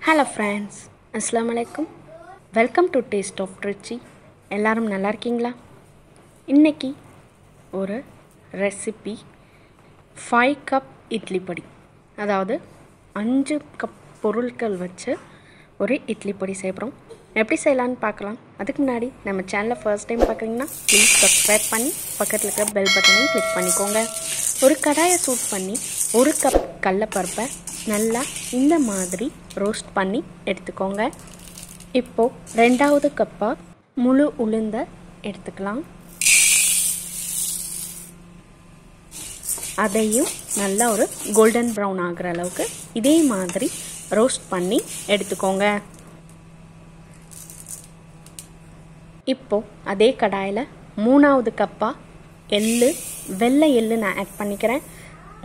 Hello friends, Assalamu alaikum. Welcome to Taste of Trichy. எல்லாரும் நல்லா இருக்கீங்களா? இன்னைக்கு ஒரு ரெசிபி 5 கப் இட்லி பொடி, அதாவது 5 கப் பொருட்கள் வச்சு ஒரு இட்லி பொடி செய்கிறோம். எப்படி செய்யலான்னு பார்க்கலாம். அதுக்கு முன்னாடி நம்ம சேனலை ஃபர்ஸ்ட் டைம் பார்க்குறீங்கன்னா ப்ளீஸ் சப்ஸ்கிரைப் பண்ணி பக்கத்தில் இருக்க பெல் பட்டனையும் கிளிக் பண்ணிக்கோங்க. ஒரு கடாயை சூட் பண்ணி 1 கப் கடலைப்பருப்பை நல்லா இந்த மாதிரி ரோஸ்ட் பண்ணி எடுத்துக்கோங்க. இப்போது 2வது கப்பாக முழு உளுந்தை எடுத்துக்கலாம். அதையும் நல்லா ஒரு கோல்டன் ப்ரௌன் ஆகிற அளவுக்கு இதே மாதிரி ரோஸ்ட் பண்ணி எடுத்துக்கோங்க. இப்போது அதே கடாயில் 3வது கப்பாக வெள்ளை எள்ளு நான் ஆட் பண்ணிக்கிறேன்.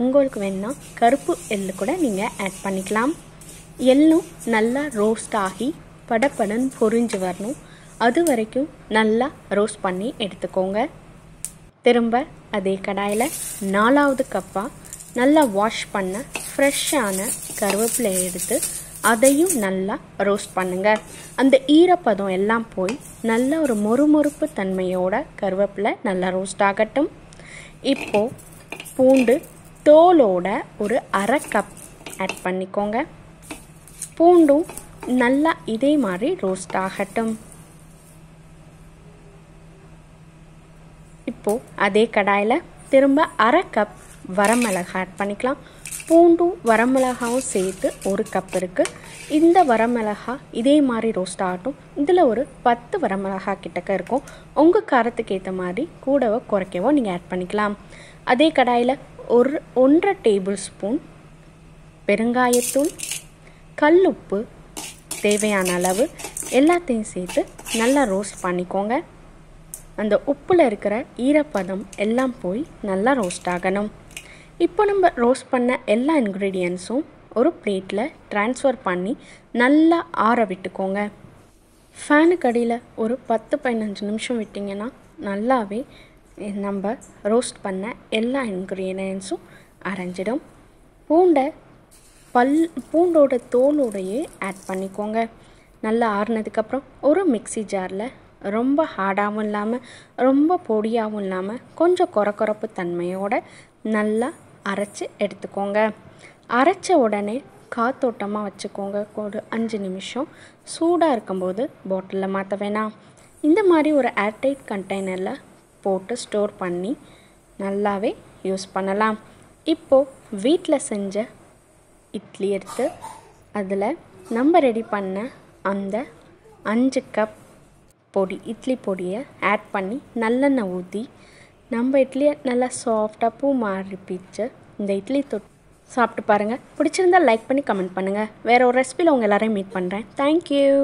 உங்களுக்கு வேணுன்னா கருப்பு எள்ளு கூட நீங்கள் ஆட் பண்ணிக்கலாம். எள்ளும் நல்லா ரோஸ்ட் ஆகி படப்படன்னு பொரிஞ்சு வரணும். அது வரைக்கும் நல்லா ரோஸ்ட் பண்ணி எடுத்துக்கோங்க. திரும்ப அதே கடாயில் 4வது கப்பாக நல்லா வாஷ் பண்ண ஃப்ரெஷ்ஷான கருவேப்பிலை எடுத்து அதையும் நல்லா ரோஸ்ட் பண்ணுங்கள். அந்த ஈரப்பதம் எல்லாம் போய் நல்ல ஒரு மொறுமொறுப்பு தன்மையோட கருவேப்பிலை நல்லா ரோஸ்ட் ஆகட்டும். இப்போது பூண்டு தோலோட ஒரு 1/2 கப் ஆட் பண்ணிக்கோங்க. பூண்டும் நல்லா இதே மாதிரி ரோஸ்ட் ஆகட்டும். இப்போது அதே கடாயில் திரும்ப 1/2 கப் வரமிளகாய் ஆட் பண்ணிக்கலாம். பூண்டும் வரமிளகாவும் சேர்த்து 1 கப் இருக்குது. இந்த வரமிளகாய் இதே மாதிரி ரோஸ்ட் ஆகட்டும். இதில் ஒரு 10 வரமிளகாய் கிட்டக்க இருக்கும். உங்கள் காரத்துக்கு ஏற்ற மாதிரி கூடவோ குறைக்கவோ நீங்கள் ஆட் பண்ணிக்கலாம். அதே கடாயில் 1 டேபிள் ஸ்பூன் பெருங்காயத்தூள், கல்லுப்பு தேவையான அளவு எல்லாத்தையும் சேர்த்து நல்லா ரோஸ்ட் பண்ணிக்கோங்க. அந்த உப்பில் இருக்கிற ஈரப்பதம் எல்லாம் போய் நல்லா ரோஸ்ட் ஆகணும். இப்போ நம்ம ரோஸ்ட் பண்ண எல்லா இன்க்ரீடியன்ஸும் ஒரு பிளேட்டில் ட்ரான்ஸ்ஃபர் பண்ணி நல்லா ஆற விட்டுக்கோங்க. ஃபேனுக்கு அடியில் ஒரு 10-15 நிமிஷம் விட்டிங்கன்னா நல்லாவே நம்ம ரோஸ்ட் பண்ண எல்லா இன்க்ரீடியன்ஸும் அரைஞ்சிடும். பூண்டோட தோலோடையே ஆட் பண்ணிக்கோங்க. நல்லா ஆறுனதுக்கப்புறம் ஒரு மிக்ஸி ஜாரில் ரொம்ப ஹார்டாகவும் இல்லாமல் ரொம்ப பொடியாகவும் இல்லாமல் கொஞ்சம் கொரப்பு தன்மையோடு நல்லா அரைச்சி எடுத்துக்கோங்க. அரைச்ச உடனே காத்தோட்டமாக வச்சுக்கோங்க. ஒரு 5 நிமிஷம் சூடாக இருக்கும்போது பாட்டிலில் மாற்ற வேணாம். இந்த மாதிரி ஒரு ஏர்டைட் கண்டெய்னரில் போட்டு ஸ்டோர் பண்ணி நல்லாவே யூஸ் பண்ணலாம். இப்போது வீட்டில் செஞ்ச இட்லி எடுத்து அதில் நம்ம ரெடி பண்ண அந்த 5 கப் இட்லி பொடியை ஆட் பண்ணி நல்லெண்ணெய் ஊற்றி நம்ம இட்லியை நல்லா சாஃப்டாக பூ மாதிரி பிச்சு இந்த இட்லி சாப்பிட்டு பாருங்கள். பிடிச்சிருந்தால் லைக் பண்ணி கமெண்ட் பண்ணுங்கள். வேறு ஒரு ரெசிபியில் உங்கள் எல்லாரையும் மீட் பண்ணுறேன். தேங்க்யூ.